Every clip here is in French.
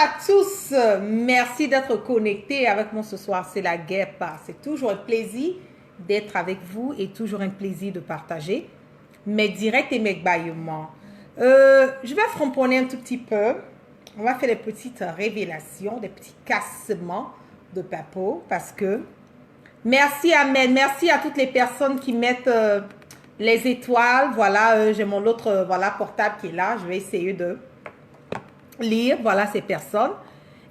à tous. Merci d'être connectés avec moi ce soir. C'est la guêpe. C'est toujours un plaisir d'être avec vous et toujours un plaisir de partager mes directs et mes bâillements. Je vais framponner un tout petit peu. On va faire des petites révélations, des petits cassements de papo parce que merci à toutes les personnes qui mettent les étoiles. Voilà, j'ai mon autre portable qui est là. Je vais essayer de lire, voilà ces personnes.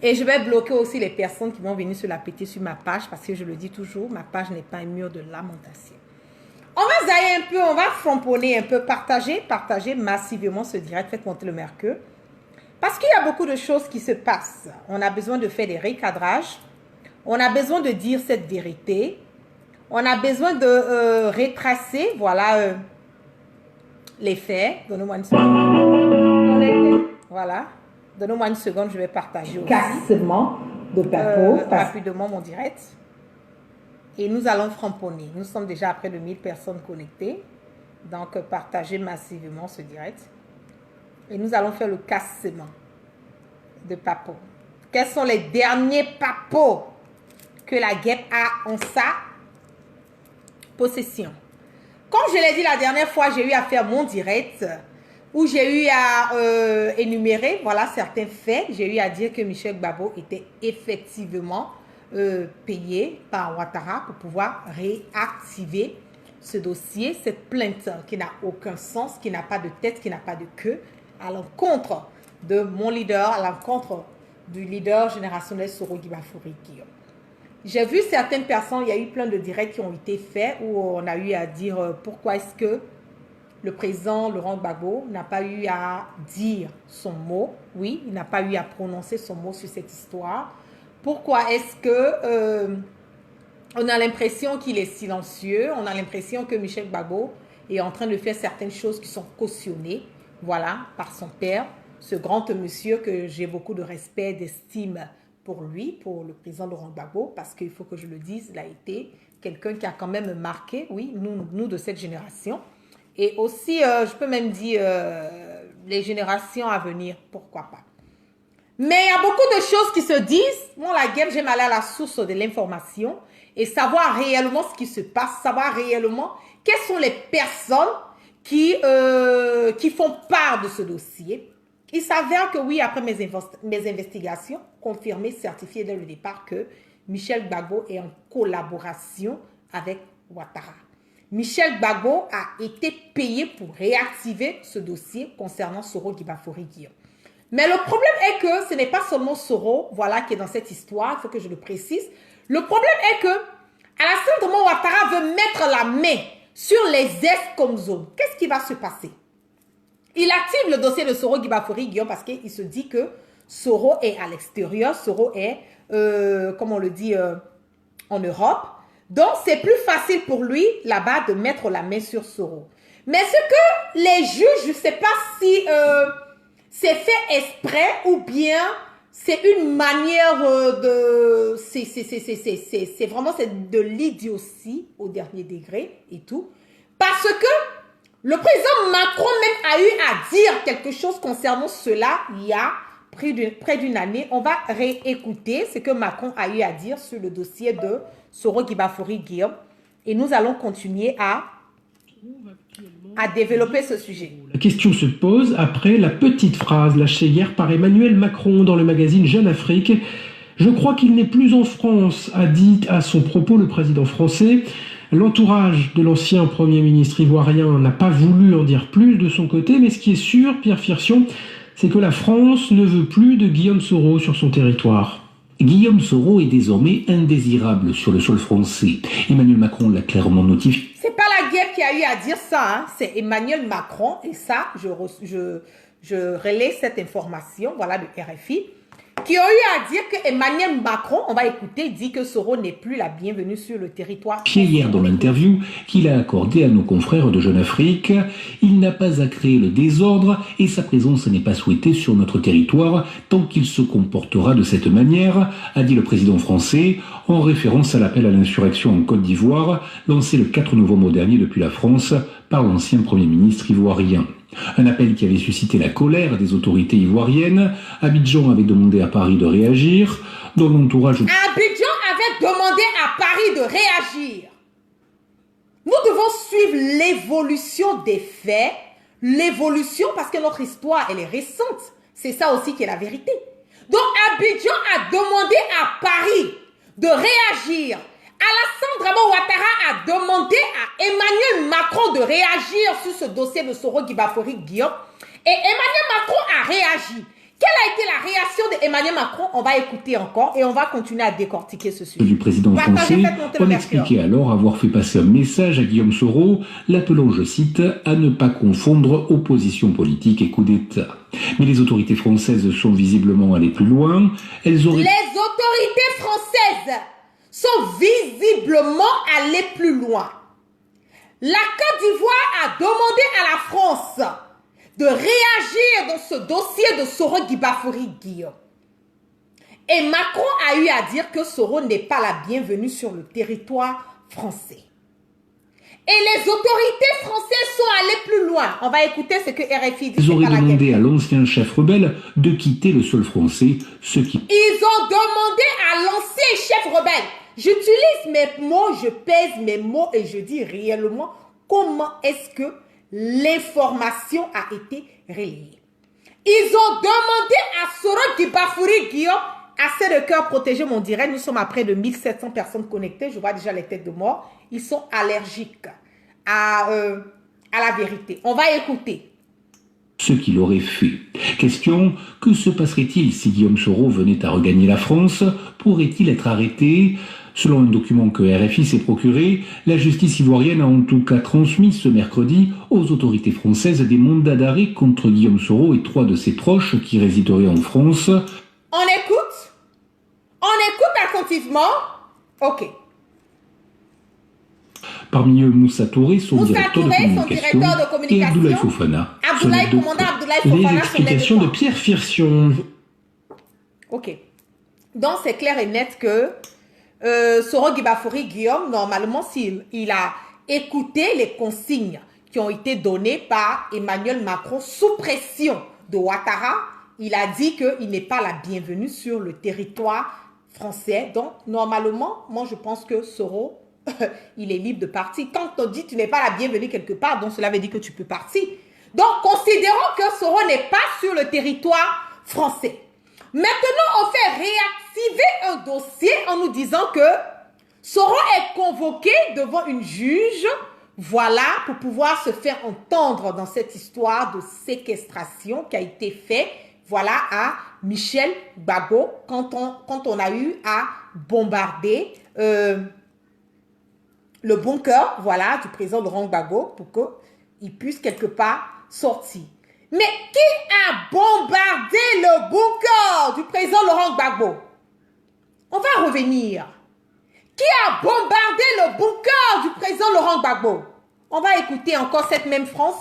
Et je vais bloquer aussi les personnes qui vont venir se la péter sur ma page parce que je le dis toujours, ma page n'est pas un mur de lamentation. On va zailler un peu, on va framponner un peu, partager massivement ce direct, faites monter le mercure. Parce qu'il y a beaucoup de choses qui se passent. On a besoin de faire des recadrages. On a besoin de dire cette vérité. On a besoin de retracer, voilà, les faits. Donnez-moi une seconde. Voilà. Donnez-moi une seconde, je vais partager aussi. Cassement de papo. Rapidement mon direct. Et nous allons framponner. Nous sommes déjà à près de 1000 personnes connectées. Donc, partagez massivement ce direct. Et nous allons faire le cassement de papo. Quels sont les derniers papos que la guêpe a en sa possession? Comme je l'ai dit la dernière fois, j'ai eu à faire mon direct où j'ai eu à énumérer, voilà, certains faits. J'ai eu à dire que Michel Gbagbo était effectivement payé par Ouattara pour pouvoir réactiver ce dossier, cette plainte qui n'a aucun sens, qui n'a pas de tête, qui n'a pas de queue, à l'encontre de mon leader, à l'encontre du leader générationnel Soro Guibafouri Guillaume. J'ai vu certaines personnes, il y a eu plein de directs qui ont été faits où on a eu à dire pourquoi est-ce que le président Laurent Gbagbo n'a pas eu à dire son mot. Oui, il n'a pas eu à prononcer son mot sur cette histoire. Pourquoi est-ce que on a l'impression qu'il est silencieux? On a l'impression que Michel Gbagbo est en train de faire certaines choses qui sont cautionnées, voilà, par son père, ce grand monsieur que j'ai beaucoup de respect, d'estime pour lui, pour le président Laurent Gbagbo, parce qu'il faut que je le dise, il a été quelqu'un qui a quand même marqué, oui, nous de cette génération. Et aussi, je peux même dire, les générations à venir, pourquoi pas. Mais il y a beaucoup de choses qui se disent. Moi, la guerre, j'aime aller à la source de l'information et savoir réellement ce qui se passe, savoir réellement quelles sont les personnes qui font part de ce dossier. Il s'avère que oui, après mes investigations, confirmées, certifiées dès le départ, que Michel Gbagbo est en collaboration avec Ouattara. Michel Gbagbo a été payé pour réactiver ce dossier concernant Soro Guibafouri Guillaume. Mais le problème est que ce n'est pas seulement Soro, voilà, qui est dans cette histoire, il faut que je le précise. Le problème est que, à l'instant où Ouattara veut mettre la main sur les Est comme zone, qu'est-ce qui va se passer? Il active le dossier de Soro Guibafouri Guillaume parce qu'il se dit que Soro est à l'extérieur, Soro est, comme on le dit, en Europe. Donc, c'est plus facile pour lui, là-bas, de mettre la main sur Soro. Mais ce que les juges, je ne sais pas si c'est fait exprès ou bien c'est une manière de... C'est vraiment de l'idiotie au dernier degré et tout. Parce que le président Macron même a eu à dire quelque chose concernant cela il y a près d'une année. On va réécouter ce que Macron a eu à dire sur le dossier de Soro Guibafouri Guillaume. Et nous allons continuer à développer ce sujet. La question se pose après la petite phrase lâchée hier par Emmanuel Macron dans le magazine Jeune Afrique. Je crois qu'il n'est plus en France, a dit à son propos le président français. L'entourage de l'ancien Premier ministre ivoirien n'a pas voulu en dire plus de son côté, mais ce qui est sûr, Pierre Firsion, c'est que la France ne veut plus de Guillaume Soro sur son territoire. Guillaume Soro est désormais indésirable sur le sol français. Emmanuel Macron l'a clairement notifié. C'est pas la guerre qui a eu à dire ça, hein. C'est Emmanuel Macron, et ça, je relais cette information, voilà, de RFI, qui a eu à dire que Emmanuel Macron, on va écouter, dit que Soro n'est plus la bienvenue sur le territoire. Hier dans l'interview qu'il a accordée à nos confrères de Jeune Afrique, il n'a pas à créer le désordre et sa présence n'est pas souhaitée sur notre territoire tant qu'il se comportera de cette manière, a dit le président français en référence à l'appel à l'insurrection en Côte d'Ivoire lancé le 4 novembre dernier depuis la France par l'ancien Premier ministre ivoirien. Un appel qui avait suscité la colère des autorités ivoiriennes. Abidjan avait demandé à Paris de réagir. Dans l'entourage... Abidjan avait demandé à Paris de réagir. Nous devons suivre l'évolution des faits. L'évolution, parce que notre histoire, elle est récente. C'est ça aussi qui est la vérité. Donc, Abidjan a demandé à Paris de réagir. Alassane Dramane Ouattara a demandé à Emmanuel Macron de réagir sur ce dossier de Soro Guibafori Guillaume. Et Emmanuel Macron a réagi. Quelle a été la réaction d'Emmanuel Macron? On va écouter encore et on va continuer à décortiquer ce sujet. Du président français, on expliquait alors avoir fait passer un message à Guillaume Soro, l'appelant, je cite, à ne pas confondre opposition politique et coup d'État. Mais les autorités françaises sont visiblement allées plus loin. Les autorités françaises sont visiblement allées plus loin. La Côte d'Ivoire a demandé à la France de réagir dans ce dossier de Soro Guibafori Guillaume. Et Macron a eu à dire que Soro n'est pas la bienvenue sur le territoire français. Et les autorités françaises sont allées plus loin. On va écouter ce que RFI dit. Ils auraient demandé à l'ancien chef rebelle de quitter le sol français, ce qui... Ils ont demandé à l'ancien chef rebelle. J'utilise mes mots, je pèse mes mots et je dis réellement comment est-ce que l'information a été relayée. Ils ont demandé à Soro Guibafori Guillaume, assez de cœur protégé, mon direct. Nous sommes à près de 1700 personnes connectées. Je vois déjà les têtes de mort. Ils sont allergiques à la vérité. On va écouter. Ce qu'il aurait fait. Question, que se passerait-il si Guillaume Soro venait à regagner la France? Pourrait-il être arrêté? Selon un document que RFI s'est procuré, la justice ivoirienne a en tout cas transmis ce mercredi aux autorités françaises des mandats d'arrêt contre Guillaume Soro et 3 de ses proches qui résideraient en France. On écoute? On écoute attentivement? Ok. Parmi eux, Moussa Touré, son directeur de communication, et Abdoulaye Fofana. Les explications de Pierre Firsion. Ok. Donc, c'est clair et net que Soro Guibafori Guillaume, normalement, s'il a écouté les consignes qui ont été données par Emmanuel Macron sous pression de Ouattara, il a dit qu'il n'est pas la bienvenue sur le territoire français. Donc, normalement, moi, je pense que Soro, il est libre de partir. Quand on dit que tu n'es pas la bienvenue quelque part, donc cela veut dire que tu peux partir. Donc, considérons que Soro n'est pas sur le territoire français. Maintenant, on fait réactiver un dossier en nous disant que Soro est convoqué devant une juge, voilà, pour pouvoir se faire entendre dans cette histoire de séquestration qui a été faite, voilà, à Michel Gbagbo, quand on a eu à bombarder le bunker, voilà, du président Laurent Gbagbo pour qu'il puisse quelque part sortir. Mais qui a bombardé le bunker du président Laurent Gbagbo? On va revenir. Qui a bombardé le bunker du président Laurent Gbagbo? On va écouter encore cette même France.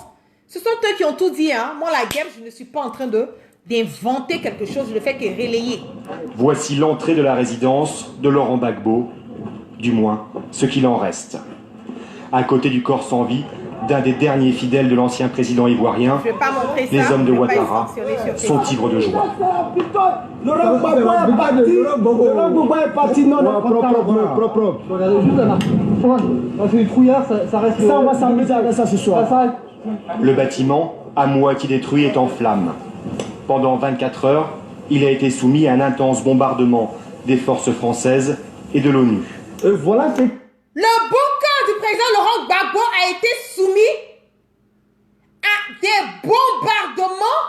Ce sont eux qui ont tout dit, hein. Moi, la guerre, je ne suis pas en train d'inventer quelque chose, je le fais que relayer. Voici l'entrée de la résidence de Laurent Gbagbo, du moins ce qu'il en reste. À côté du corps sans vie d'un des derniers fidèles de l'ancien président ivoirien, les hommes de Ouattara sont ivres de joie. Laurent Gbagbo est parti, non, propre. Regardez juste là. Parce que les trouillards, ça reste... Ça, on va s'amuser avec ça ce soir. Le bâtiment, à moitié détruit, est en flammes. Pendant 24 heures, il a été soumis à un intense bombardement des forces françaises et de l'ONU. Voilà, c'est... Le bunker du président Laurent Gbagbo a été soumis à des bombardements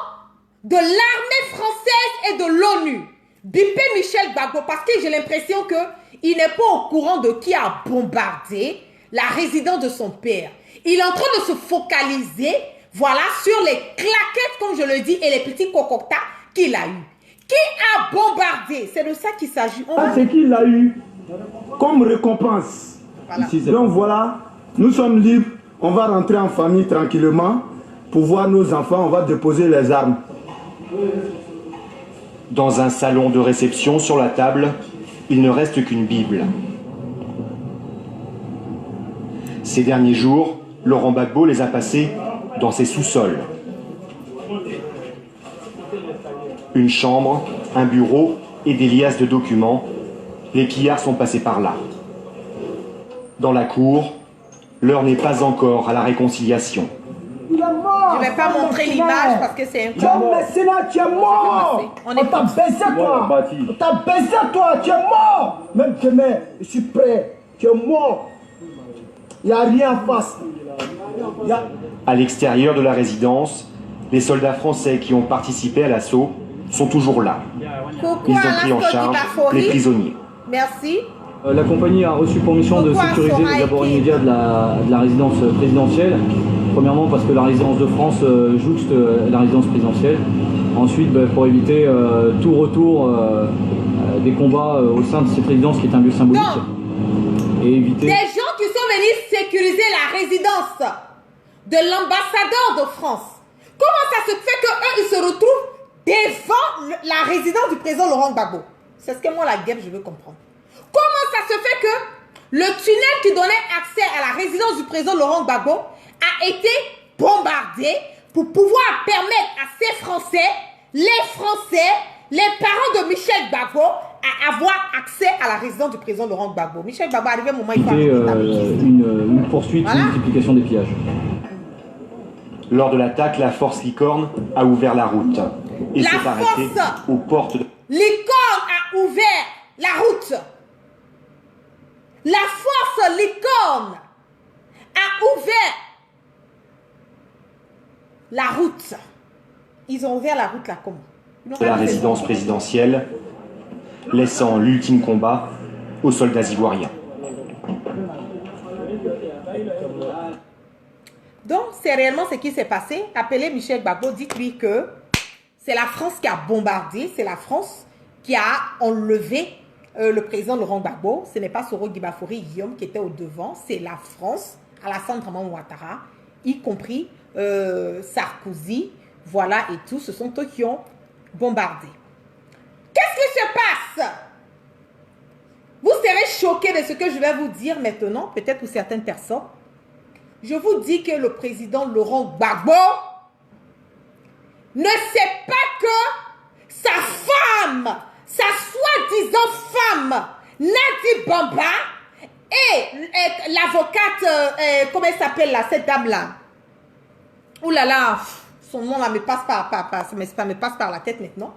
de l'armée française et de l'ONU. Bipé Michel Gbagbo, parce que j'ai l'impression qu'il n'est pas au courant de qui a bombardé la résidence de son père. Il est en train de se focaliser, voilà, sur les claquettes, comme je le dis, et les petits cococtas qu'il a eu. Qui a bombardé? C'est de ça qu'il s'agit. C'est qu'il a eu comme récompense. Voilà. Donc voilà, nous sommes libres, on va rentrer en famille tranquillement pour voir nos enfants, on va déposer les armes. Dans un salon de réception, sur la table, il ne reste qu'une Bible. Ces derniers jours, Laurent Gbagbo les a passés dans ses sous-sols. Une chambre, un bureau et des liasses de documents. Les pillards sont passés par là. Dans la cour, l'heure n'est pas encore à la réconciliation. Je ne vais pas montrer l'image parce que c'est un corps. Sénat, tu es mort. On t'a baissé toi. On t'a baissé toi, tu es mort. Même demain, je suis prêt. Tu es mort. Il n'y a rien en face. À l'extérieur de la résidence, les soldats français qui ont participé à l'assaut sont toujours là. Ils ont pris en charge les prisonniers. Merci. La compagnie a reçu pour mission de sécuriser les abords immédiats de la résidence présidentielle. Premièrement parce que la résidence de France jouxte la résidence présidentielle. Ensuite pour éviter tout retour des combats au sein de cette résidence qui est un lieu symbolique. Donc, et éviter... des gens qui sont venus sécuriser la résidence de l'ambassadeur de France. Comment ça se fait qu'eux ils se retrouvent devant la résidence du président Laurent Gbagbo? C'est ce que moi la guerre je veux comprendre. Comment ça se fait que le tunnel qui donnait accès à la résidence du président Laurent Gbagbo a été bombardé pour pouvoir permettre à ces Français, les parents de Michel Gbagbo, à avoir accès à la résidence du président Laurent Gbagbo. Michel Gbagbo arrivé au moment où il faut une poursuite, une multiplication des pillages. Lors de l'attaque, la force Licorne a ouvert la route et s'est arrêtée aux portes de... Licorne a ouvert la route. La force Licorne a ouvert la route. Ils ont ouvert la route là comment? De la résidence présidentielle, laissant l'ultime combat aux soldats ivoiriens. Donc, c'est réellement ce qui s'est passé. Appelez Michel Gbagbo, dites-lui que c'est la France qui a bombardé, c'est la France qui a enlevé le président Laurent Gbagbo. Ce n'est pas Soro Guibafori Guillaume qui était au devant, c'est la France, Alassane Dramane Ouattara, y compris Sarkozy, voilà et tout. Ce sont eux qui ont bombardé. Qu'est-ce qui se passe? Vous serez choqués de ce que je vais vous dire maintenant, peut-être pour certaines personnes. Je vous dis que le président Laurent Gbagbo ne sait pas que sa femme, sa soi-disant femme, Nadi Bamba, et l'avocate, comment elle s'appelle là, cette dame-là? Ouh là là, son nom là me passe ça me passe par la tête maintenant.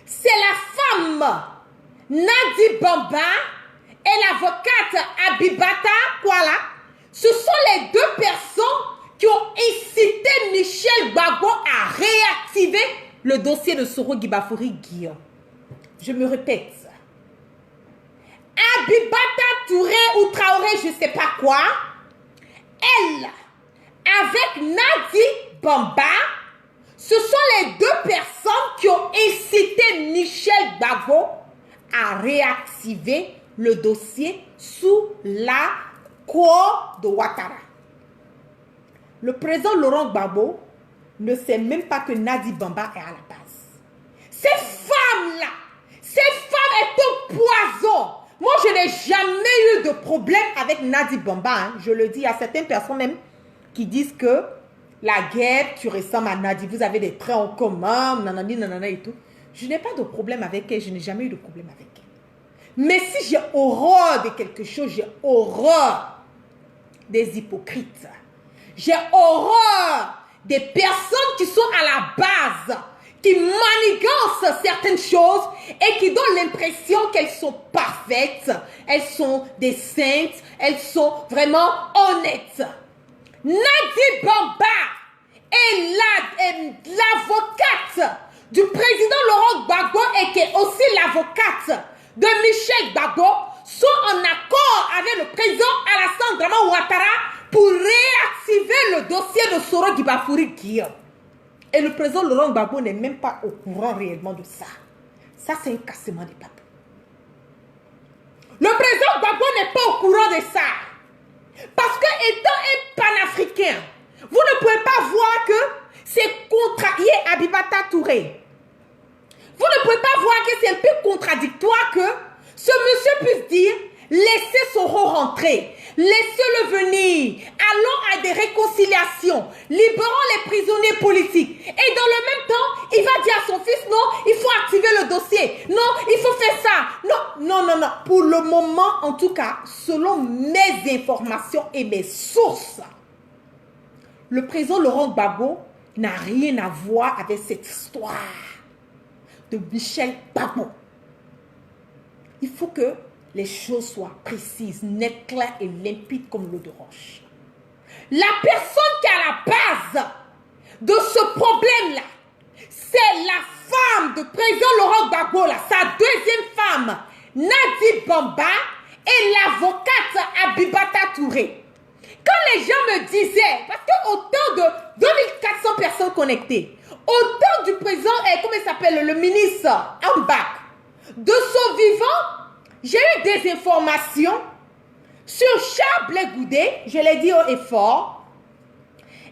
C'est la femme Nadi Bamba et l'avocate Abibata, quoi là? Ce sont les deux personnes qui ont incité Michel Gbagbo à réactiver le dossier de Soro Guibafori Guillaume. Je me répète. Abibata Touré ou Traoré, je ne sais pas quoi, elle, avec Nadi Bamba, ce sont les deux personnes qui ont incité Michel Gbagbo à réactiver le dossier sous la cour de Ouattara. Le président Laurent Gbagbo ne sait même pas que Nadi Bamba est à la base. Cette femme-là, cette femme est un poison. Moi, je n'ai jamais eu de problème avec Nadi Bamba. Hein. Je le dis à certaines personnes même qui disent que la guerre, tu ressembles à Nadi. Vous avez des traits en commun, nanani, nanana et tout. Je n'ai pas de problème avec elle. Je n'ai jamais eu de problème avec elle. Mais si j'ai horreur de quelque chose, j'ai horreur des hypocrites. J'ai horreur des personnes qui sont à la base, qui manigancent certaines choses et qui donnent l'impression qu'elles sont parfaites, elles sont des saintes, elles sont vraiment honnêtes. Nadi Bamba est l'avocate du président Laurent Gbagbo et qui est aussi l'avocate de Michel Gbagbo sont en accord avec le président Alassane Dramane Ouattara pour réactiver le dossier de Soro Guibafori Guillaume. Et le président Laurent Gbagbo n'est même pas au courant réellement de ça. Ça, c'est un cassement des papes. Le président Gbagbo n'est pas au courant de ça. Parce que étant un panafricain, vous ne pouvez pas voir que c'est contrarié à Abibata Touré. Vous ne pouvez pas voir que c'est un peu contradictoire que ce monsieur puisse dire laissez Soro rentrer, laissez-le venir allons à des réconciliations, libérons les prisonniers politiques. Et dans le même temps, il va dire à son fils, non, il faut activer le dossier. Non, il faut faire ça. Non, non, non, non. Pour le moment, en tout cas, selon mes informations et mes sources, le président Laurent Gbagbo n'a rien à voir avec cette histoire de Michel Gbagbo. Il faut que les choses soient précises, nettes, claires et limpides comme l'eau de roche. La personne qui est à la base de ce problème-là, c'est la femme du président Laurent Gbagbo, sa deuxième femme, Nadi Bamba, et l'avocate Abibata Touré. Quand les gens me disaient, parce qu'autant de 2400 personnes connectées, autant du président, comment il s'appelle, le ministre Ambak, de son vivant, j'ai eu des informations sur Charles Blé Goudé, je l'ai dit haut et fort,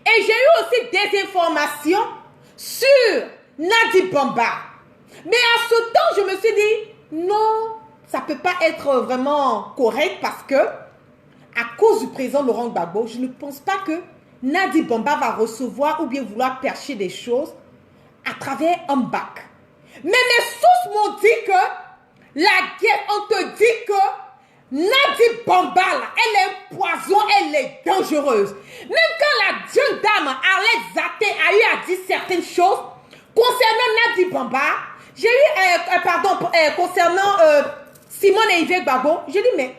et j'ai eu aussi des informations sur Nadi Bamba. Mais à ce temps, je me suis dit, non, ça ne peut pas être vraiment correct parce que, à cause du président Laurent Gbagbo, je ne pense pas que Nadi Bamba va recevoir ou bien vouloir percher des choses à travers un bac. Mais mes sources m'ont dit que la guerre, on te dit que Nadi Bamba, elle est un poison, elle est dangereuse. Même quand la jeune dame Arlette Zaté a eu à dire certaines choses concernant Nadi Bamba, j'ai eu, concernant Simone et Yves Gbagbo, j'ai dit, mais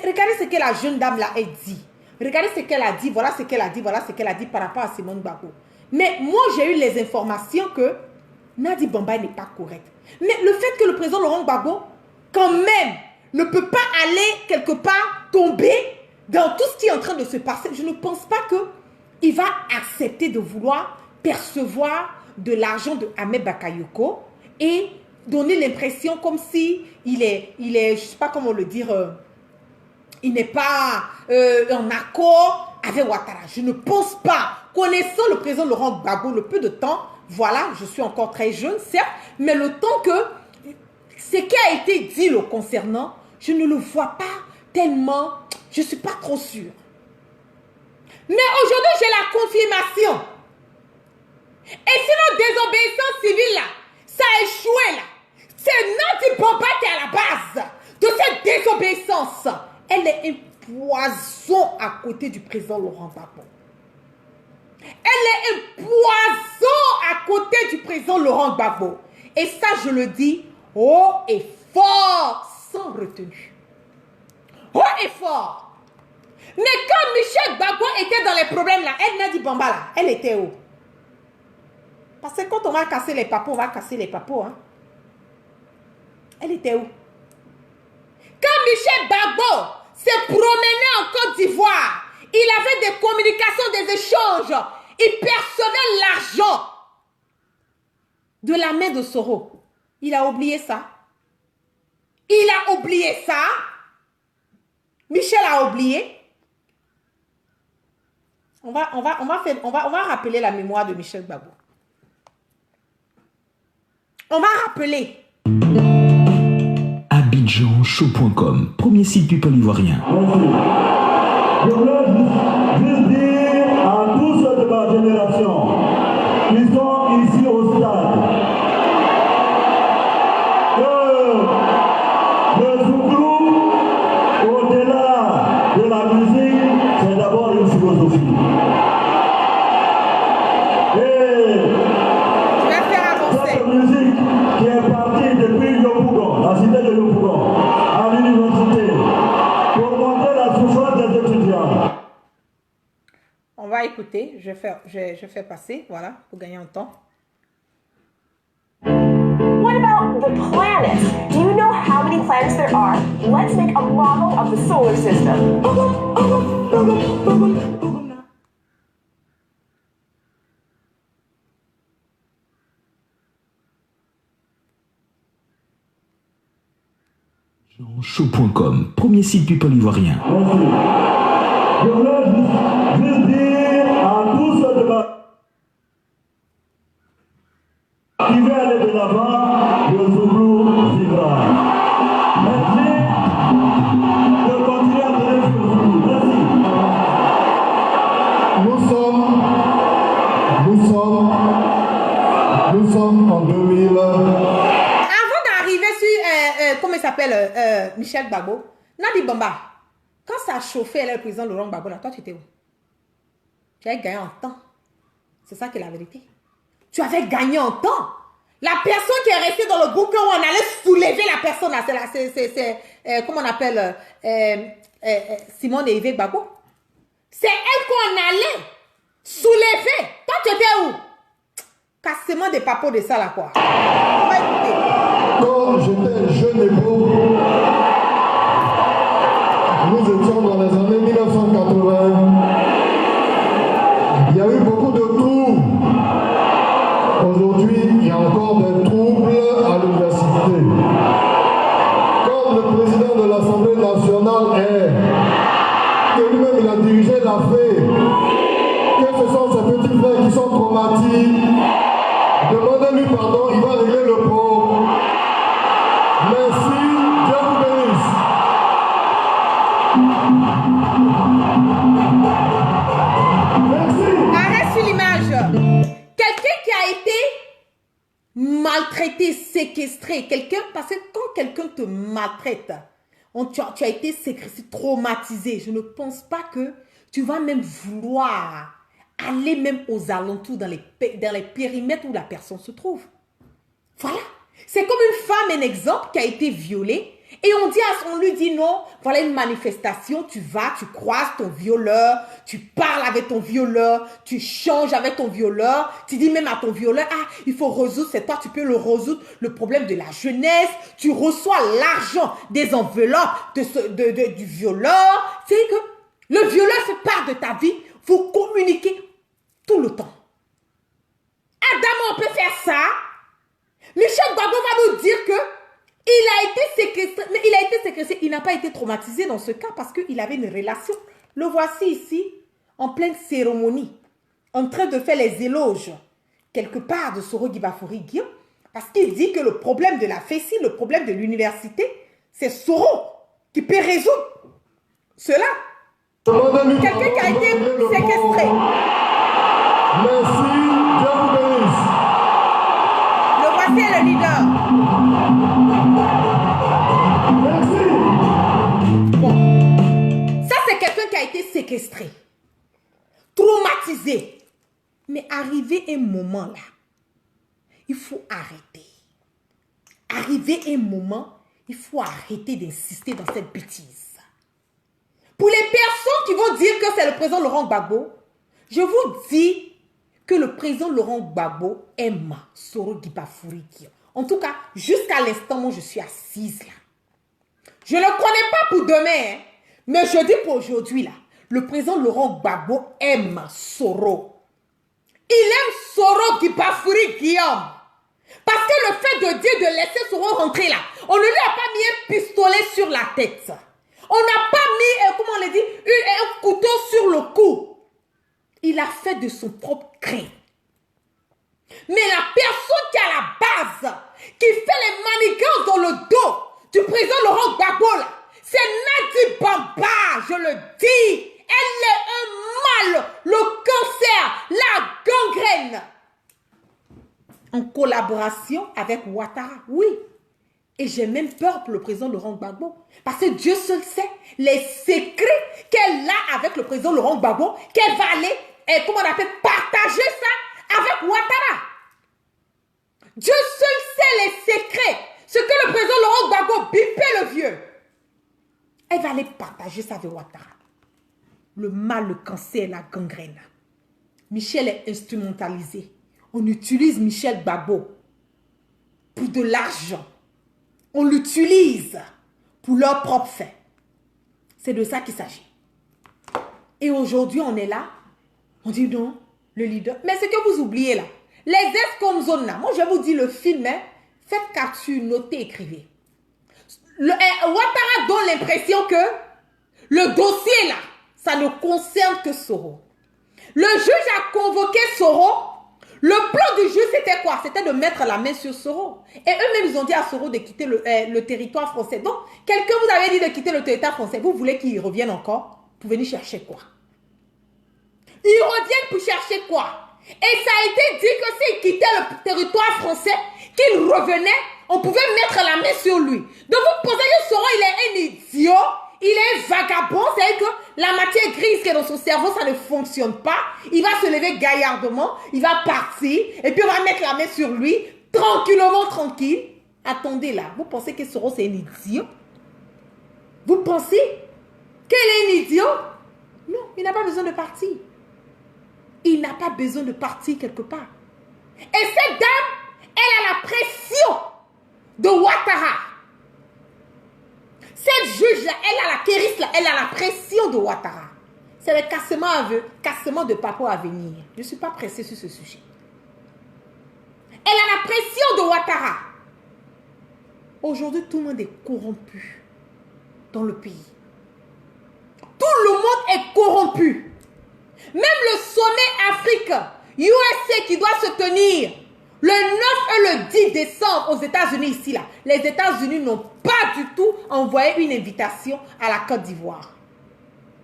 regardez ce que la jeune dame là a dit. Regardez ce qu'elle a dit, voilà ce qu'elle a dit, voilà ce qu'elle a dit par rapport à Simone Gbagbo. Mais moi, j'ai eu les informations que Nadi Bamba n'est pas correct. Mais le fait que le président Laurent Gbagbo, quand même, ne peut pas aller quelque part tomber dans tout ce qui est en train de se passer, je ne pense pas qu'il va accepter de vouloir percevoir de l'argent de Ahmed Bakayoko et donner l'impression comme si il est, je ne sais pas comment le dire, il n'est pas en accord avec Ouattara. Je ne pense pas. Connaissant le président Laurent Gbagbo, le peu de temps, voilà, je suis encore très jeune, certes, mais le temps que ce qui a été dit le concernant, je ne le vois pas tellement, je ne suis pas trop sûre. Mais aujourd'hui, j'ai la confirmation. Et sinon, désobéissance civile, là, ça a échoué, là. C'est Nadi Bamba qui est à la base de cette désobéissance. Elle est un poison à côté du président Laurent Gbagbo. Elle est un poison à côté du président Laurent Gbagbo. Et ça, je le dis haut et fort, sans retenue. Haut et fort. Mais quand Michel Gbagbo était dans les problèmes là, elle Nadi Bamba là, elle était où? Parce que quand on va casser les papos, on va casser les papos. Hein? Elle était où? Quand Michel Gbagbo s'est promené en Côte d'Ivoire, il avait des communications, des échanges. Il percevait l'argent de la main de Soro. Il a oublié ça. Il a oublié ça. Michel a oublié. On va rappeler la mémoire de Michel Gbagbo. On va rappeler. AbidjanShow.com, premier site people ivoirien. Je voulais juste dire à tous ceux de ma génération qui sont ici au stade que le Zouglou, au-delà de la musique, c'est d'abord une philosophie. Cette musique qui est partie depuis Yopougon, la cité de Yopougon, à l'université, pour montrer la souffrance des étudiants. On va écouter, je fais passer, voilà, pour gagner en temps. What about the planets? Do you know how many planets there are? Let's make a model of the solar system. AbidjanShow.com, premier site people ivoirien. Je voulais juste dire à tous ceux de ma... qui veulent aller de l'avant, le Zouglou vivra. Merci de continuer à donner ce Zouglou. Merci. Michel Gbagbo, Nadi Bamba, quand ça a chauffé, elle est le président Laurent Gbagbo, là, toi, tu étais où? Tu avais gagné en temps. C'est ça qui est la vérité. Tu avais gagné en temps. La personne qui est restée dans le bouquin où on allait soulever la personne, c'est comment on appelle Simone et Yves Gbagbo. C'est elle qu'on allait soulever. Toi, tu étais où? Cassement des papos de ça, là, quoi. On va écouter. Quand j'étais jeune et beau, nous étions dans les années 1980. Il y a eu beaucoup de troubles. Aujourd'hui, il y a encore des troubles à l'université. Quand le président de l'Assemblée nationale est, que lui-même il a dirigé la FE, que ce sont ces petits frères qui sont traumatisés, demandez-lui pardon, il va régler le problème. Merci, Dieu vous bénisse. Merci. Arrête sur l'image. Quelqu'un qui a été maltraité, séquestré, parce que quand quelqu'un te maltraite, tu as été séquestré, traumatisé, je ne pense pas que tu vas même vouloir aller même aux alentours, dans les périmètres où la personne se trouve. Voilà. C'est comme une femme, un exemple, qui a été violée. Et on lui dit non, voilà une manifestation, tu vas, tu croises ton violeur, tu parles avec ton violeur, tu changes avec ton violeur, tu dis même à ton violeur, ah, il faut résoudre, c'est toi, tu peux le résoudre, le problème de la jeunesse, tu reçois l'argent des enveloppes du violeur. C'est que le violeur fait part de ta vie, vous communiquez tout le temps. Adama, on peut faire ça. Michel Gbagbo va nous dire que il a été séquestré, mais il a été séquestré, il n'a pas été traumatisé dans ce cas parce qu'il avait une relation. Le voici ici, en pleine cérémonie, en train de faire les éloges, quelque part de Soro Guibafouri Guillaume, parce qu'il dit que le problème de la FESI, le problème de l'université, c'est Soro qui peut résoudre cela. Quelqu'un qui a été séquestré. Merci, Dieu vous bénisse. Le voici le leader. Bon. Ça, c'est quelqu'un qui a été séquestré, traumatisé. Mais arrivé un moment là, il faut arrêter. Arrivé un moment, il faut arrêter d'insister dans cette bêtise. Pour les personnes qui vont dire que c'est le président Laurent Gbagbo, je vous dis que le président Laurent Gbagbo aime Soro Guibafouri. En tout cas, jusqu'à l'instant où je suis assise là. Je ne le connais pas pour demain, hein, mais je dis pour aujourd'hui là, le président Laurent Gbagbo aime Soro. Il aime Soro Guibafouri Guillaume. Parce que le fait de dire de laisser Soro rentrer là, on ne lui a pas mis un pistolet sur la tête. On n'a pas mis, comment on le dit, un couteau sur le cou. Il a fait de son propre gré. Mais la personne qui est à la base, qui fait les manigances dans le dos du président Laurent Gbagbo, c'est Nadi Bamba, je le dis. Elle est un mal, le cancer, la gangrène. En collaboration avec Ouattara, oui. Et j'ai même peur pour le président Laurent Gbagbo. Parce que Dieu seul sait les secrets qu'elle a avec le président Laurent Gbagbo, qu'elle va aller, comment on appelle, partager ça avec Ouattara. Dieu seul sait les secrets. Ce que le président Laurent Gbagbo bipait le vieux. Elle va aller partager ça avec Ouattara. Le mal, le cancer, la gangrène. Michel est instrumentalisé. On utilise Michel Gbagbo pour de l'argent. On l'utilise pour leur propre fin. C'est de ça qu'il s'agit. Et aujourd'hui, on est là. On dit non, le leader. Mais ce que vous oubliez là, les ex-comzones là, moi je vous dis le film, hein, faites capture, notez, écrivez. Ouattara donne l'impression que le dossier là, ça ne concerne que Soro. Le juge a convoqué Soro. Le plan du juge, c'était quoi? C'était de mettre la main sur Soro. Et eux-mêmes, ils ont dit à Soro de quitter le territoire français. Donc, quelqu'un vous avait dit de quitter le territoire français. Vous voulez qu'il revienne encore pour venir chercher quoi? Ils reviennent pour chercher quoi? Et ça a été dit que s'ils quittaient le territoire français, qu'ils revenaient on pouvait mettre la main sur lui. Donc vous pensez que Soro, il est un idiot, il est un vagabond, c'est-à-dire que la matière grise qui est dans son cerveau, ça ne fonctionne pas. Il va se lever gaillardement, il va partir, et puis on va mettre la main sur lui, tranquillement, tranquille. Attendez là, vous pensez que Soro, c'est un idiot? Vous pensez qu'il est un idiot? Non, il n'a pas besoin de partir. Il n'a pas besoin de partir quelque part. Et cette dame, elle a la pression de Ouattara. Cette juge-là, elle a la kéris là, elle a la pression de Ouattara. C'est le cassement de Papo à venir. Je ne suis pas pressée sur ce sujet. Elle a la pression de Ouattara. Aujourd'hui, tout le monde est corrompu dans le pays. Tout le monde est corrompu. Même le sommet Afrique, USA qui doit se tenir le 9 et le 10 décembre aux États-Unis ici là. Les États-Unis n'ont pas du tout envoyé une invitation à la Côte d'Ivoire.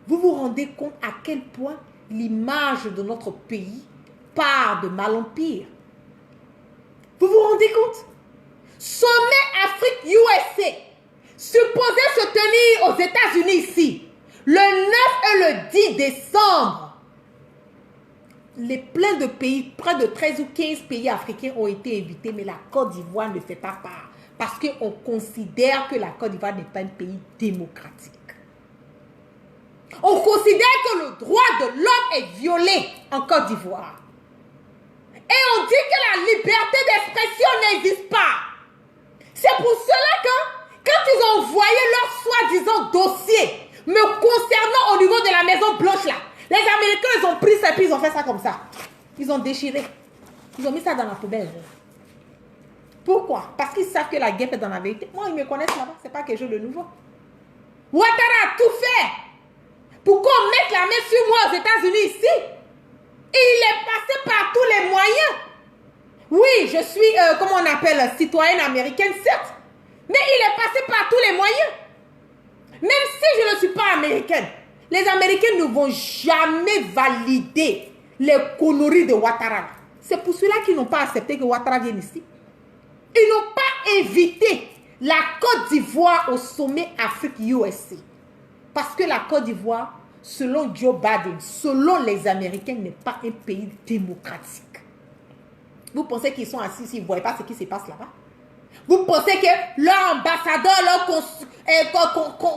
Vous vous rendez compte à quel point l'image de notre pays part de mal en pire. Vous vous rendez compte? Sommet Afrique USA supposé se tenir aux États-Unis ici le 9 et le 10 décembre. Les pleins de pays, près de 13 ou 15 pays africains ont été invités, mais la Côte d'Ivoire ne fait pas part. Parce qu'on considère que la Côte d'Ivoire n'est pas un pays démocratique. On considère que le droit de l'homme est violé en Côte d'Ivoire. Et on dit que la liberté d'expression n'existe pas. C'est pour cela que, quand ils ont envoyé leur soi-disant dossier me concernant au niveau de la Maison Blanche là, les Américains, ils ont pris ça et puis ils ont fait ça comme ça. Ils ont déchiré. Ils ont mis ça dans la poubelle. Pourquoi? Parce qu'ils savent que la guêpe est dans la vérité. Moi, ils me connaissent là-bas. Ce n'est pas quelque chose de nouveau. Ouattara a tout fait pour qu'on mette la main sur moi aux États-Unis ici. Et il est passé par tous les moyens. Oui, je suis, comment on appelle, citoyenne américaine, certes. Mais il est passé par tous les moyens. Même si je ne suis pas américaine, les Américains ne vont jamais valider les conneries de Ouattara. C'est pour cela qu'ils n'ont pas accepté que Ouattara vienne ici. Ils n'ont pas invité la Côte d'Ivoire au sommet Afrique-USA. Parce que la Côte d'Ivoire, selon Joe Biden, selon les Américains, n'est pas un pays démocratique. Vous pensez qu'ils sont assis ici, ils ne voient pas ce qui se passe là-bas? Vous pensez que leur ambassadeur, leur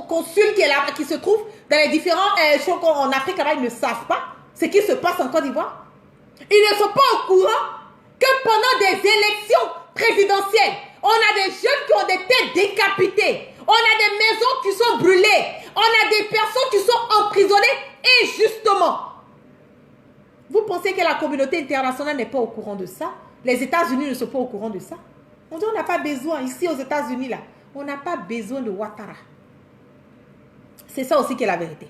consul qui est là, qui se trouve dans les différents choses en Afrique, là-bas, ils ne savent pas ce qui se passe en Côte d'Ivoire? Ils ne sont pas au courant que pendant des élections présidentielles, on a des jeunes qui ont des têtes décapitées, on a des maisons qui sont brûlées, on a des personnes qui sont emprisonnées injustement. Vous pensez que la communauté internationale n'est pas au courant de ça? Les États-Unis ne sont pas au courant de ça? On dit on n'a pas besoin, ici aux États-Unis, là, on n'a pas besoin de Ouattara. C'est ça aussi qui est la vérité.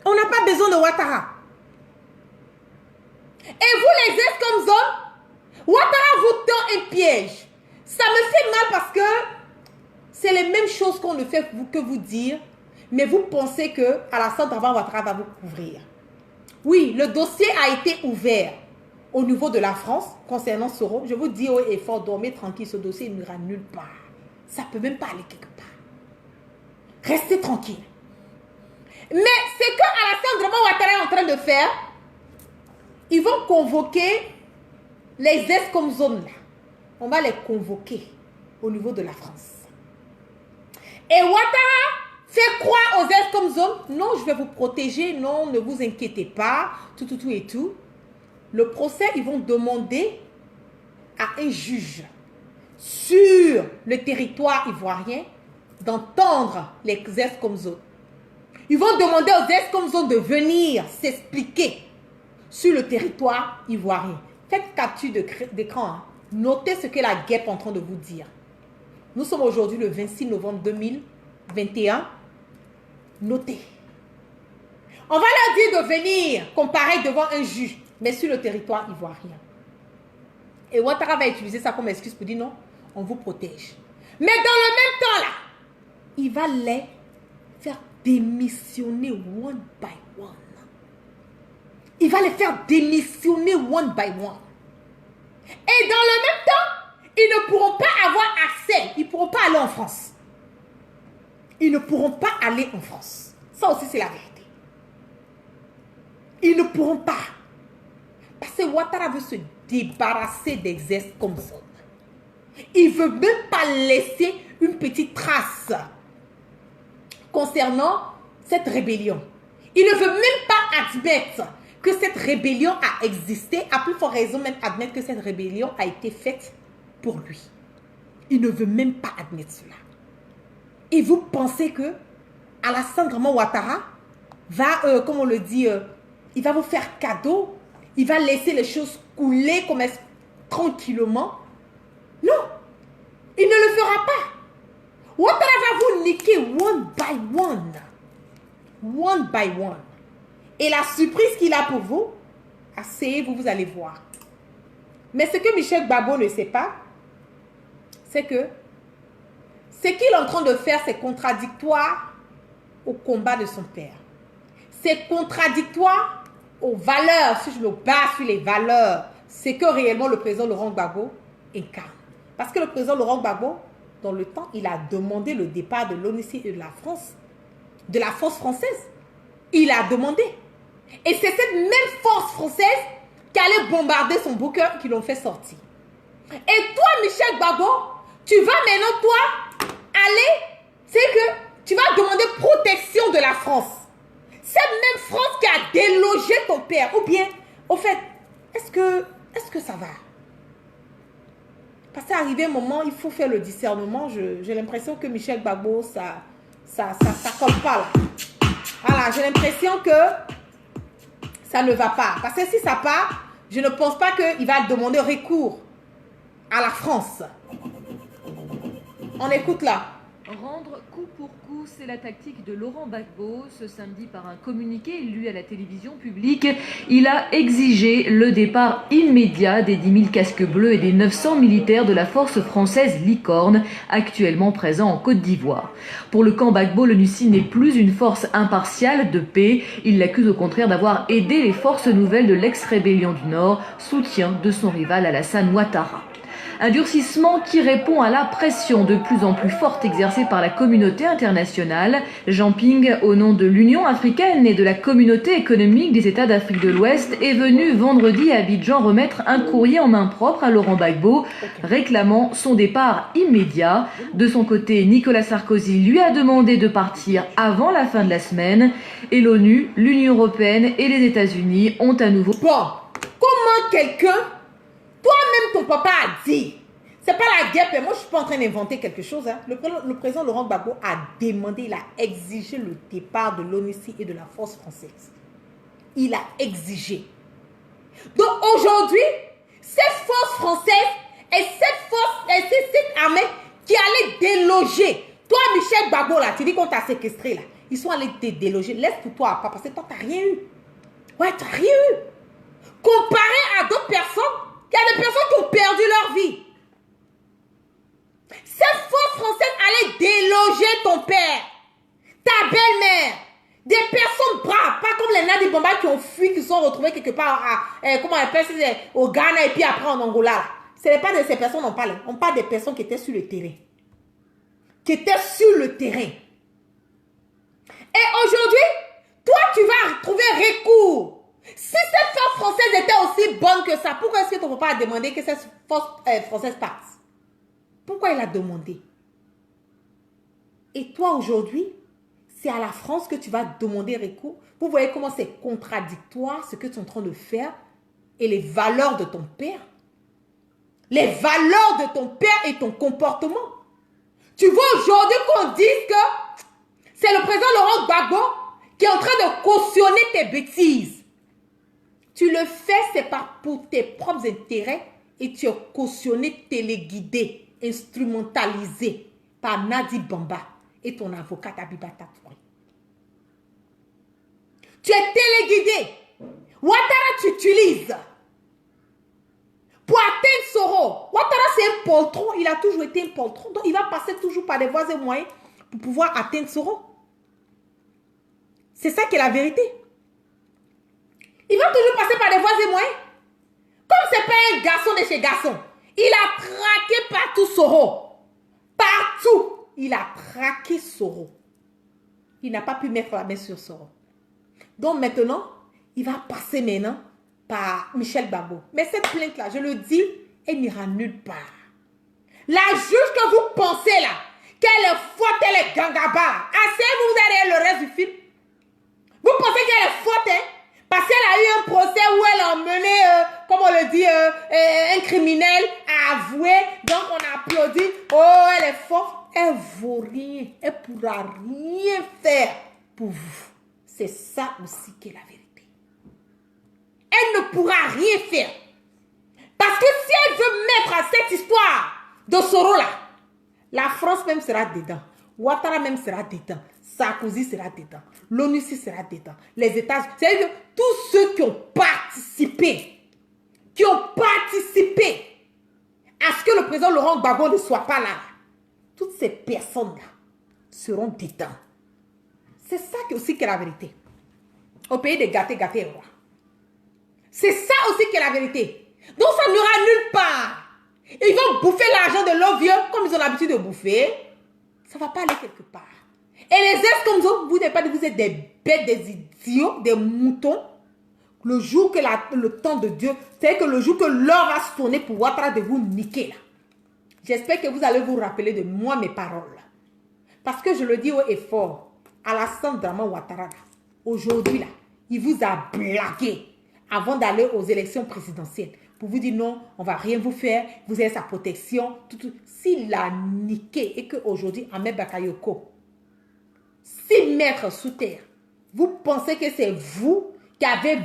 On n'a pas besoin de Ouattara. Et vous, les ex-comme-hommes, Ouattara vous tend un piège. Ça me fait mal parce que c'est les mêmes choses qu'on ne fait que vous dire, mais vous pensez que Alassane Dramane Ouattara va vous couvrir. Oui, le dossier a été ouvert au niveau de la France concernant Soro. Je vous dis haut et fort, dormez tranquille, ce dossier n'ira nulle part. Ça ne peut même pas aller quelque part. Restez tranquille. Mais ce que Alassane Dramane Ouattara est en train de faire, ils vont convoquer les ex-comme-zones là. On va les convoquer au niveau de la France. Et Ouattara fait croire aux ex-comme-zones, non, je vais vous protéger, non, ne vous inquiétez pas, tout et tout. Le procès, ils vont demander à un juge sur le territoire ivoirien d'entendre les ex-comme-zones. Ils vont demander aux ex-comme-zones de venir s'expliquer sur le territoire ivoirien. Faites capture d'écran. Hein. Notez ce que la guêpe est en train de vous dire. Nous sommes aujourd'hui le 26 novembre 2021. Notez. On va leur dire de venir comparer devant un juge, mais sur le territoire ivoirien. Et Ouattara va utiliser ça comme excuse pour dire non, on vous protège. Mais dans le même temps là, il va les faire démissionner one by one. Il va les faire démissionner one by one. Et dans le même temps, ils ne pourront pas avoir accès, ils ne pourront pas aller en France. Ils ne pourront pas aller en France. Ça aussi, c'est la vérité. Ils ne pourront pas. Parce que Ouattara veut se débarrasser des ex-Comsons. Il ne veut même pas laisser une petite trace concernant cette rébellion. Il ne veut même pas admettre que cette rébellion a existé, à plus forte raison même admettre que cette rébellion a été faite pour lui. Il ne veut même pas admettre cela. Et vous pensez que Alassane Draman Ouattara va, comme on le dit, il va vous faire cadeau, il va laisser les choses couler comme tranquillement? Non, il ne le fera pas. Ouattara va vous niquer one by one. One by one. Et la surprise qu'il a pour vous, asseyez-vous, vous allez voir. Mais ce que Michel Gbagbo ne sait pas, c'est que ce qu'il est en train de faire, c'est contradictoire au combat de son père. C'est contradictoire aux valeurs, si je me base sur les valeurs, c'est que réellement le président Laurent Gbagbo incarne. Parce que le président Laurent Gbagbo, dans le temps, il a demandé le départ de l'ONUCI et de la France, de la force française. Il a demandé. Et c'est cette même force française qui allait bombarder son bunker qui l'ont fait sortir. Et toi, Michel Gbagbo, tu vas maintenant, toi, aller, c'est que tu vas demander protection de la France. Cette même France qui a délogé ton père. Ou bien, au fait, est-ce que ça va? Parce qu'arrivé un moment, il faut faire le discernement. J'ai l'impression que Michel Gbagbo, ça colle pas là. Voilà, j'ai l'impression que ça ne va pas. Parce que si ça part, je ne pense pas qu'il va demander recours à la France. On écoute là. Rendre coup pour coup, c'est la tactique de Laurent Gbagbo. Ce samedi, par un communiqué lu à la télévision publique, il a exigé le départ immédiat des 10 000 casques bleus et des 900 militaires de la force française Licorne, actuellement présents en Côte d'Ivoire. Pour le camp Gbagbo, l'ONUCI n'est plus une force impartiale de paix. Il l'accuse au contraire d'avoir aidé les forces nouvelles de l'ex-rébellion du Nord, soutien de son rival Alassane Ouattara. Un durcissement qui répond à la pression de plus en plus forte exercée par la communauté internationale. Jean Ping, au nom de l'Union africaine et de la communauté économique des États d'Afrique de l'Ouest, est venu vendredi à Abidjan remettre un courrier en main propre à Laurent Gbagbo, réclamant son départ immédiat. De son côté, Nicolas Sarkozy lui a demandé de partir avant la fin de la semaine. Et l'ONU, l'Union européenne et les États-Unis ont à nouveau... Bon, comment quelqu'un... Toi-même, ton papa a dit, c'est pas la guerre, mais moi je suis pas en train d'inventer quelque chose. Hein. Le président Laurent Gbagbo a demandé, il a exigé le départ de l'ONUCI et de la force française. Il a exigé. Donc aujourd'hui, cette force française et cette armée qui allait déloger. Toi, Michel Gbagbo, là, tu dis qu'on t'a séquestré là. Ils sont allés te déloger. Laisse pour toi, parce que toi, t'as rien eu. Ouais, t'as rien eu. Comparé à d'autres personnes, il y a des personnes qui ont perdu leur vie. Cette force française allait déloger ton père, ta belle-mère, des personnes braves, pas comme les Nadi Bamba qui ont fui, qui sont retrouvés quelque part comment on appelle ça, au Ghana et puis après en Angola. Ce n'est pas de ces personnes qu'on parle. On parle des personnes qui étaient sur le terrain. Qui étaient sur le terrain. Et aujourd'hui, toi, tu vas trouver recours. Si cette force française était aussi bonne que ça, pourquoi est-ce que ton papa a demandé que cette force française passe? Pourquoi il a demandé? Et toi, aujourd'hui, c'est à la France que tu vas demander recours. Vous voyez comment c'est contradictoire ce que tu es en train de faire et les valeurs de ton père. Les valeurs de ton père et ton comportement. Tu vois aujourd'hui qu'on dise que c'est le président Laurent Gbagbo qui est en train de cautionner tes bêtises. Tu le fais, c'est pas pour tes propres intérêts et tu es cautionné, téléguidé, instrumentalisé par Nadi Bamba et ton avocat Abibata Touré. Tu es téléguidé. Ouattara, tu utilises pour atteindre Soro. Ouattara, c'est un poltron. Il a toujours été un poltron. Donc, il va passer toujours par des voies et moyens pour pouvoir atteindre Soro. C'est ça qui est la vérité. Il va toujours passer par des voies et moyens. Comme ce n'est pas un garçon de chez garçon. Il a traqué partout Soro. Partout. Il a traqué Soro. Il n'a pas pu mettre la main sur Soro. Donc maintenant, il va passer maintenant par Michel Gbagbo. Mais cette plainte-là, je le dis, elle n'ira nulle part. La juge que vous pensez là, qu'elle est forte, elle est gangaba. Asseyez-vous, vous allez le reste du film. Vous pensez qu'elle est forte, hein? Parce qu'elle a eu un procès où elle a emmené, comme on le dit, un criminel à avouer. Donc on a applaudi. Oh, elle est forte. Elle ne vaut rien. Elle ne pourra rien faire pour vous. C'est ça aussi qui est la vérité. Elle ne pourra rien faire. Parce que si elle veut mettre à cette histoire de Soro là, la France même sera dedans. Ouattara même sera dedans. Sarkozy sera dedans. L'ONU sera dedans. Les États-Unis. C'est-à-dire que tous ceux qui ont participé à ce que le président Laurent Gbagbo ne soit pas là, toutes ces personnes-là seront dedans. C'est ça aussi qui est la vérité. Au pays des gâtés, gâtés rois. C'est ça aussi qui est la vérité. Donc ça n'ira nulle part. Ils vont bouffer l'argent de leurs vieux comme ils ont l'habitude de bouffer. Ça ne va pas aller quelque part. Et les ex comme vous n'êtes pas, vous êtes des bêtes, des idiots, des moutons. Le jour que le temps de Dieu, c'est que le jour que l'heure va sonner pour Ouattara de vous niquer là. J'espère que vous allez vous rappeler de moi mes paroles. Parce que je le dis haut et fort, Alassane Draman Ouattara, aujourd'hui là, il vous a blagué avant d'aller aux élections présidentielles. Pour vous dire non, on ne va rien vous faire, vous avez sa protection. S'il a niqué et qu'aujourd'hui, Ahmed Bakayoko, 6 mètres sous terre, vous pensez que c'est vous qui avez,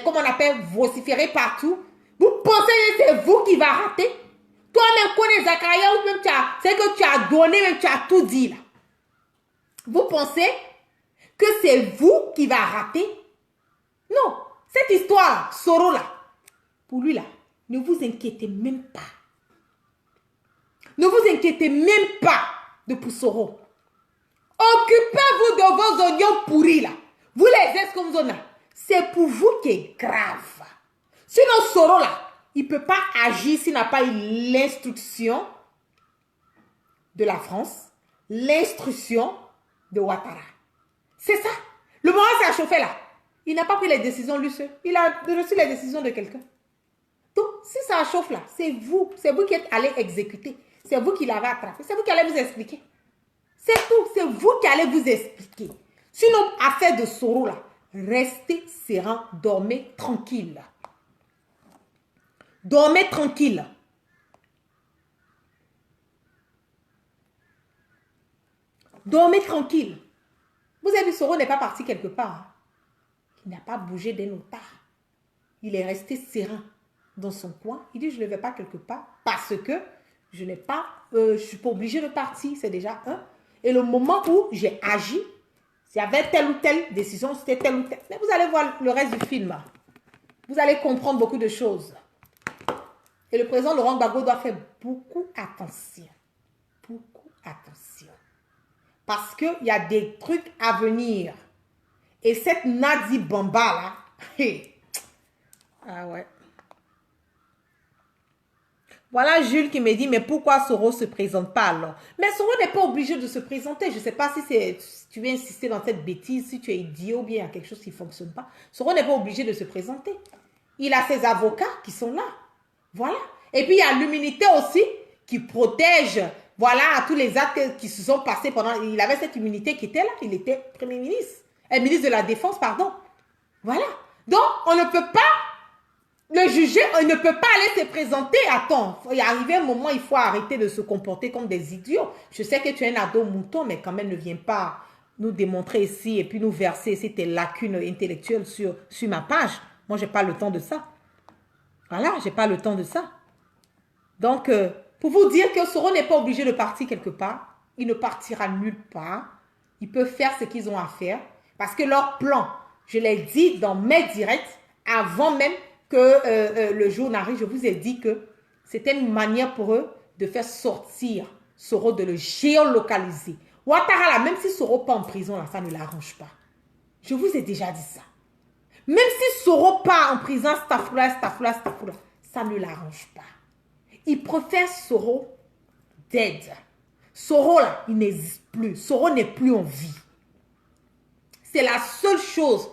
comment on appelle, vociféré partout? Vous pensez que c'est vous qui va rater? Toi-même, connais Zakaria, c'est que tu as donné, même tu as tout dit là. Vous pensez que c'est vous qui va rater? Non, cette histoire, Soro là, pour lui là, ne vous inquiétez même pas. Ne vous inquiétez même pas de pour Soro. Occupez-vous de vos oignons pourris là. Vous les ex-comzona. C'est pour vous qui est grave. Sinon Soro là, il ne peut pas agir s'il n'a pas eu l'instruction de la France, l'instruction de Ouattara. C'est ça. Le moment où ça a chauffé là, il n'a pas pris les décisions lui seul. Il a reçu les décisions de quelqu'un. Donc, si ça chauffe là, c'est vous qui êtes allé exécuter. C'est vous qui l'avez attrapé. C'est vous qui allez vous expliquer. C'est tout. C'est vous qui allez vous expliquer. Sinon, affaire de Soro là, restez serein, dormez tranquille. Dormez tranquille. Dormez tranquille. Vous avez vu, Soro n'est pas parti quelque part. Il n'a pas bougé d'un autre part. Il est resté serein dans son coin. Il dit, je ne vais pas quelque part parce que je n'ai pas, je ne suis pas obligé de partir. C'est déjà un. Et le moment où j'ai agi, s'il y avait telle ou telle décision, c'était telle ou telle. Mais vous allez voir le reste du film. Vous allez comprendre beaucoup de choses. Et le président Laurent Gbagbo doit faire beaucoup attention. Beaucoup attention. Parce qu'il y a des trucs à venir. Et cette Nadi Bamba là, hey. Ah ouais. Voilà Jules qui me dit, mais pourquoi Soro ne se présente pas alors? Mais Soro n'est pas obligé de se présenter. Je ne sais pas si tu veux insister dans cette bêtise, si tu es idiot ou bien il y a quelque chose qui ne fonctionne pas. Soro n'est pas obligé de se présenter. Il a ses avocats qui sont là. Voilà. Et puis il y a l'immunité aussi qui protège, voilà, tous les actes qui se sont passés pendant... Il avait cette immunité qui était là. Il était Premier ministre. Ministre de la Défense, pardon. Voilà. Donc, on ne peut pas le juger, on ne peut pas aller se présenter. Attends, il est arrivé un moment, il faut arrêter de se comporter comme des idiots. Je sais que tu es un ado mouton, mais quand même, ne viens pas nous démontrer ici et puis nous verser ici tes lacunes intellectuelles sur ma page. Moi, je n'ai pas le temps de ça. Voilà, je n'ai pas le temps de ça. Donc, pour vous dire que Soro n'est pas obligé de partir quelque part, il ne partira nulle part. Ils peuvent faire ce qu'ils ont à faire. Parce que leur plan, je l'ai dit dans mes directs, avant même que le jour n'arrive, je vous ai dit que c'était une manière pour eux de faire sortir Soro, de le géolocaliser. Ouattara, là, même si Soro part en prison, là, ça ne l'arrange pas. Je vous ai déjà dit ça. Même si Soro part en prison, ça ne l'arrange pas. Ils préfèrent Soro dead. Soro, là, il n'existe plus. Soro n'est plus en vie. C'est la seule chose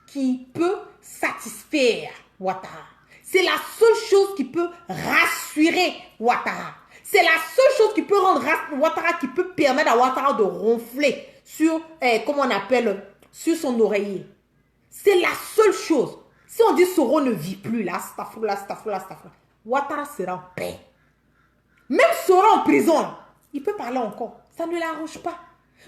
qui peut satisfaire Ouattara. C'est la seule chose qui peut rassurer Ouattara. C'est la seule chose qui peut rendre Ouattara, qui peut permettre à Ouattara de ronfler sur, comment on appelle, sur son oreiller. C'est la seule chose. Si on dit Soro ne vit plus là, Ouattara sera en paix. Même Soro en prison, il peut parler encore. Ça ne l'arrange pas.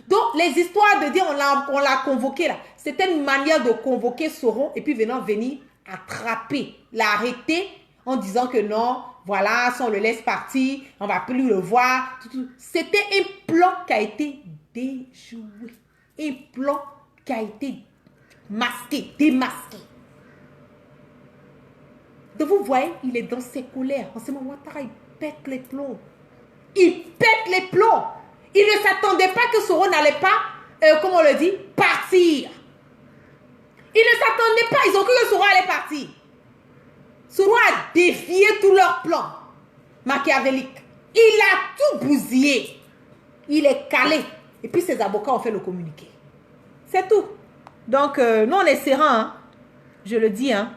Donc, les histoires de dire on l'a convoqué là, c'était une manière de convoquer Soro et puis venir attraper, l'arrêter en disant que non, voilà, si on le laisse partir, on ne va plus le voir. C'était un plan qui a été déjoué. Un plan qui a été masqué, démasqué. Donc vous voyez, il est dans ses colères. En ce moment, Ouattara, il pète les plombs. Il pète les plombs. Il ne s'attendait pas que Soro n'allait pas, comment on le dit, partir. Il ne s'attendait pas. Ils ont cru que Soro allait partir. Soro a défié tous leurs plans machiavéliques. Il a tout bousillé. Il est calé. Et puis ses avocats ont fait le communiqué. C'est tout. Donc, nous, on est serein. Hein? Je le dis. Hein?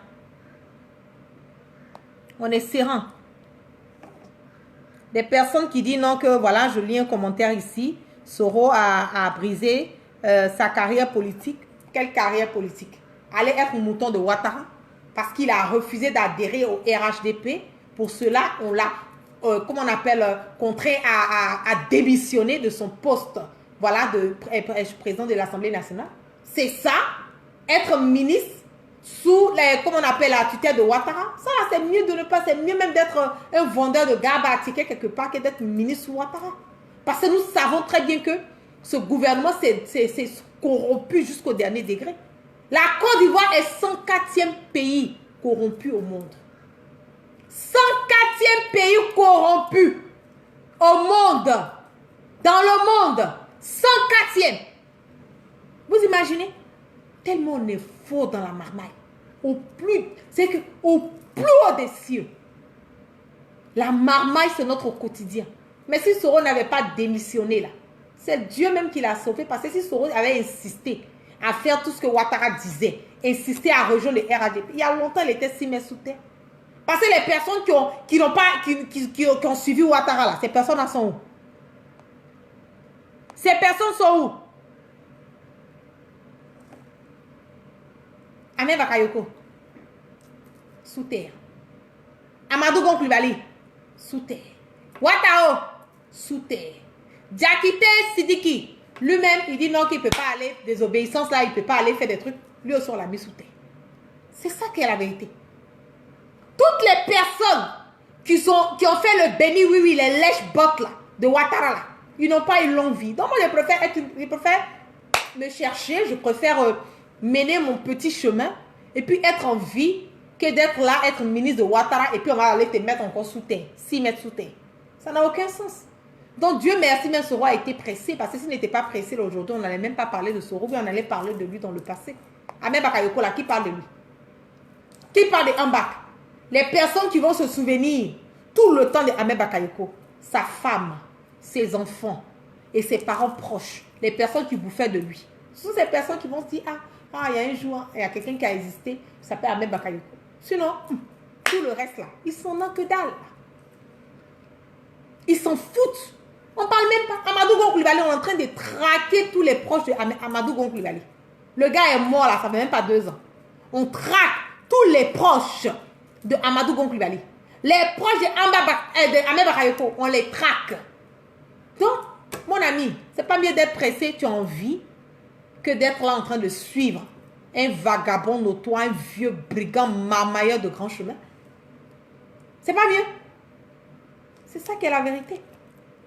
On est serein. Des personnes qui disent non, que voilà, je lis un commentaire ici. Soro a brisé sa carrière politique. Quelle carrière politique? Aller être un mouton de Ouattara parce qu'il a refusé d'adhérer au RHDP. Pour cela, on l'a, comment on appelle, contraint à démissionner de son poste, voilà, de président de l'Assemblée nationale. C'est ça, être ministre sous, comment on appelle, la tutelle de Ouattara. Ça, c'est mieux de ne pas, c'est mieux même d'être un vendeur de garbe à ticket quelque part que d'être ministre sous Ouattara. Parce que nous savons très bien que ce gouvernement s'est corrompu jusqu'au dernier degré. La Côte d'Ivoire est 104e pays corrompu au monde. 104e pays corrompu au monde. Dans le monde. 104e. Vous imaginez? Tellement on est faux dans la marmaille. C'est qu'au plus haut des cieux. La marmaille, c'est notre quotidien. Mais si Soro n'avait pas démissionné là, c'est Dieu même qui l'a sauvé. Parce que si Soro avait insisté à faire tout ce que Ouattara disait, insister à rejoindre le RHDP, il y a longtemps, il était 6 mètres sous terre. Parce que les personnes qui ont suivi Ouattara, là, ces personnes-là sont où? Ces personnes sont où? Ahmed Bakayoko, sous terre. Amadou Gon Coulibaly, sous terre. Ouattao, sous terre. Diakité Sidiki, lui-même, il dit non, qu'il ne peut pas aller, désobéissance là, il ne peut pas aller faire des trucs. Lui aussi, on l'a mis sous terre. C'est ça qui est la vérité. Toutes les personnes qui ont fait le béni, oui, les lèche-bottes là, de Ouattara là, ils n'ont pas une longue vie. Donc moi, je préfère me chercher, je préfère mener mon petit chemin et puis être en vie que d'être là, être ministre de Ouattara et puis on va aller te mettre encore sous terre, 6 mètres sous terre. Ça n'a aucun sens. Donc Dieu merci, même Soro a été pressé parce que s'il n'était pas pressé aujourd'hui, on n'allait même pas parler de Soro, mais on allait parler de lui dans le passé. Ahmed Bakayoko là, qui parle de lui? Qui parle de Ambak? Les personnes qui vont se souvenir tout le temps de Ahmed Bakayoko, sa femme, ses enfants et ses parents proches, les personnes qui bouffaient de lui. Ce sont ces personnes qui vont se dire, il y a un jour, il y a quelqu'un qui a existé, il s'appelle Ahmed Bakayoko. Sinon, tout le reste là, ils s'en ont que dalle. Ils s'en foutent. On ne parle même pas. Amadou Gon Coulibaly, on est en train de traquer tous les proches de Amadou Gon Coulibaly. Le gars est mort là, ça fait même pas 2 ans. On traque tous les proches de Amadou Gon Coulibaly. Les proches de Ahmed Bakayoko, on les traque. Donc, mon ami, c'est pas mieux d'être pressé, tu as envie, que d'être là en train de suivre un vagabond notoire, un vieux brigand marmailleur de grand chemin. C'est pas mieux. C'est ça qui est la vérité.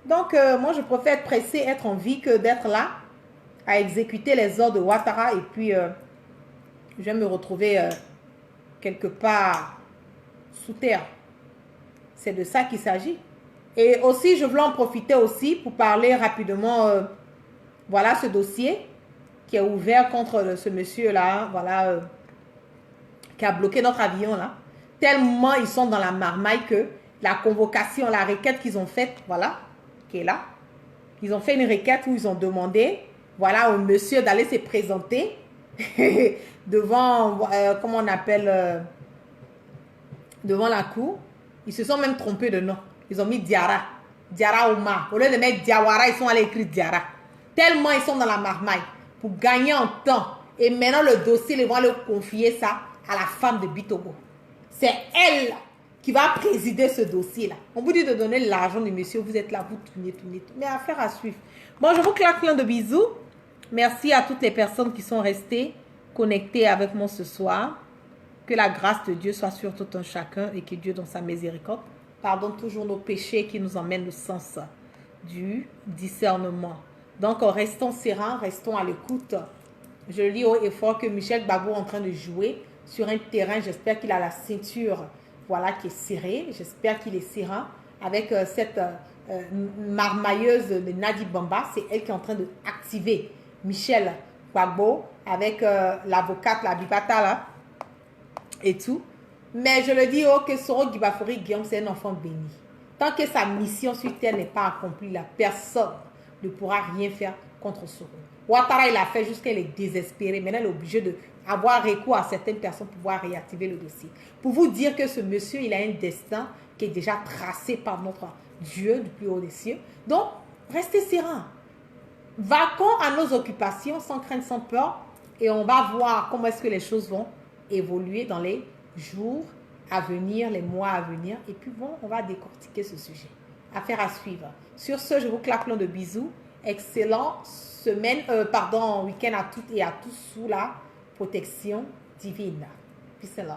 Donc, moi, je préfère être pressé, être en vie, que d'être là à exécuter les ordres de Ouattara et puis je vais me retrouver quelque part sous terre. C'est de ça qu'il s'agit. Et aussi, je voulais en profiter aussi pour parler rapidement, voilà ce dossier qui est ouvert contre ce monsieur-là, voilà, qui a bloqué notre avion là. Tellement ils sont dans la marmaille que la convocation, la requête qu'ils ont faite, voilà, qui est là. Ils ont fait une requête où ils ont demandé, voilà, au monsieur d'aller se présenter devant, comment on appelle, devant la cour. Ils se sont même trompés de nom. Ils ont mis Diara. Diara Ouma. Au lieu de mettre Diawara, ils sont allés écrire Diara. Tellement ils sont dans la marmaille pour gagner en temps. Et maintenant, le dossier, ils vont le confier ça à la femme de Bitogo. C'est elle qui va présider ce dossier-là. On vous dit de donner l'argent du monsieur. Vous êtes là, vous tournez. Mais affaire à suivre. Bon, je vous claque plein de bisous. Merci à toutes les personnes qui sont restées connectées avec moi ce soir. Que la grâce de Dieu soit sur tout un chacun et que Dieu, dans sa miséricorde, pardonne toujours nos péchés qui nous emmènent au sens du discernement. Donc, restons sereins, restons à l'écoute. Je lis haut et fort que Michel Gbagbo est en train de jouer sur un terrain. J'espère qu'il a la ceinture, voilà, qui est serrée. J'espère qu'il est serein avec cette marmailleuse de Nadi Bamba. C'est elle qui est en train d'activer Michel Gbagbo avec l'avocate, la Bibata, là, et tout. Mais je le dis, que Soro Gibafori Guillaume, c'est un enfant béni. Tant que sa mission sur terre n'est pas accomplie, la personne ne pourra rien faire contre Soro. Ouattara, il a fait jusqu'à il est désespéré. Maintenant, il est obligé d'avoir recours à certaines personnes pour pouvoir réactiver le dossier. Pour vous dire que ce monsieur, il a un destin qui est déjà tracé par notre Dieu du plus haut des cieux. Donc, restez serein. Vaquons à nos occupations sans crainte, sans peur. Et on va voir comment est-ce que les choses vont évoluer dans les jours à venir, les mois à venir. Et puis bon, on va décortiquer ce sujet. Affaire à suivre. Sur ce, je vous claque plein de bisous. Excellent week-end à toutes et à tous sous la protection divine. Peace and love.